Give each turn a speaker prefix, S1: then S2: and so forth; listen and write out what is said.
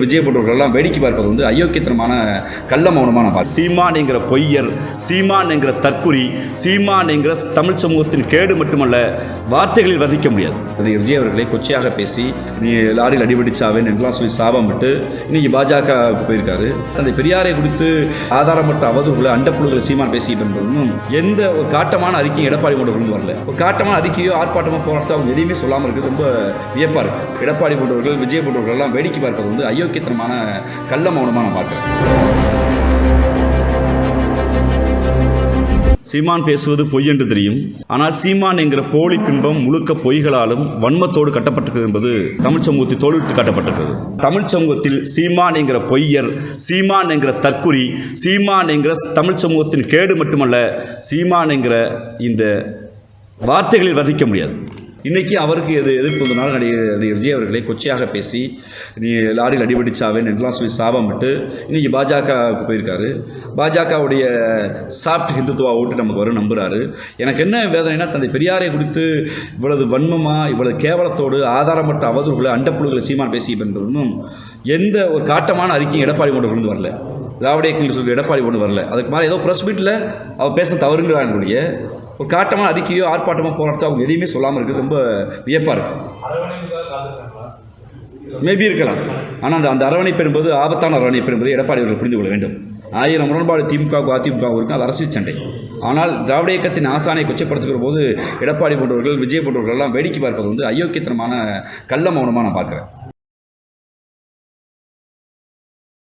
S1: விஜய் போன்றவர்களெல்லாம் வேடிக்கை பார்ப்பது வந்து அயோக்கியத்தனமான கள்ள மௌனமான சீமான் என்கிற பொய்யர், சீமான் என்கிற தற்குறி, சீமான் என்கிற தமிழ் சமூகத்தின் கேடு மட்டுமல்ல, வார்த்தைகளில் வர்ணிக்க முடியாது. விஜய் அவர்களை கொச்சையாக பேசி நீ லாரியில் அடிபடிச்சாவேன் என்றெல்லாம் சொல்லி சாபம் விட்டு இன்னைக்கு பாஜக போயிருக்காரு. அந்த பெரியாரை குறித்து ஆதாரமற்ற அவதூறுகளை அண்டப்புழுகளை சீமான் பேசிட்டு இருந்ததும் எந்த ஒரு காட்டமான அறிக்கையும் எடப்பாடி போன்றவர்கள் வரல. ஒரு காட்டமான அறிக்கையோ ஆர்ப்பாட்டமோ போராட்டமோ அவங்க எதையுமே சொல்லாமல் இருக்குது. ரொம்ப வியப்பாக இருக்குது. எடப்பாடி போன்றவர்கள், விஜய் போன்றவர்கள் எல்லாம் வேடிக்கை பார்ப்பது வந்து அயோக்கியத்தனமான கள்ள மௌனமாக நான் பார்க்கிறேன். சீமான் பேசுவது பொய் என்று தெரியும். ஆனால் சீமான் என்கிற போலி பின்பம் முழுக்க பொய்களாலும் வன்மத்தோடு கட்டப்பட்டிருக்கிறது என்பது தமிழ் சமூகத்தில் தோல்வித்து காட்டப்பட்டிருக்கிறது. தமிழ் சமூகத்தில் சீமான் என்கிற பொய்யர், சீமான் என்கிற தற்குறி, சீமான் என்கிற தமிழ் சமூகத்தின் கேடு மட்டுமல்ல, சீமான் என்கிற இந்த வார்த்தைகளில் வர்ணிக்க முடியாது. இன்றைக்கி அவருக்கு எதிர்ப்பு வந்தனால நடிகர் விஜய் அவர்களை கொச்சையாக பேசி நீ லாரியில் அடிபடிச்சாவேன் என்றெல்லாம் சொல்லி சாபம் விட்டு இன்றைக்கி பாஜக போயிருக்காரு. பாஜகவுடைய சாஃப்ட் ஹிந்துத்துவா ஓட்டு நமக்கு வரும் நம்புகிறாரு. எனக்கு என்ன வேதனைனா, தந்தை பெரியாரை குறித்து இவ்வளவு வன்மமாக, இவ்வளவு கேவலத்தோடு ஆதாரமற்ற அவதூறுகளை அண்டப்புழுகளை சீமான் பேசிட்டு எந்த ஒரு காட்டமான அறிக்கையும் எடப்பாடி போன்றவர்கள் வரல. திராவிட இயக்கங்கள் சொல்லி எடப்பாடி ஒன்று வரல. அதுக்கு மேலே ஏதோ ப்ரெஸ் மீட்டில் அவர் பேச தவறுங்கிறாங்களுடைய ஒரு காட்டமான அறிக்கையோ ஆர்ப்பாட்டமோ போராட்டமோ அவங்க எதையுமே சொல்லாமல் இருக்குது. ரொம்ப வியப்பாக இருக்குது. மேபி இருக்கலாம். ஆனால் அந்த அரவணைப்பு என்பது ஆபத்தான அரவணைப்பு என்பதை எடப்பாடி அவர்கள் புரிந்து கொள்ள வேண்டும். 1000 முரண்பாடு திமுக அதிமுக இருக்கும், அது அரசியல் சண்டை. ஆனால் திராவிட இயக்கத்தின் ஆசானை கொச்சைப்படுத்துகிற போது எடப்பாடி போன்றவர்கள், விஜய் போன்றவர்கள் எல்லாம் வேடிக்கை பார்ப்பது வந்து அயோக்கியத்தனமான கள்ள மௌனமாக நான் பார்க்குறேன்.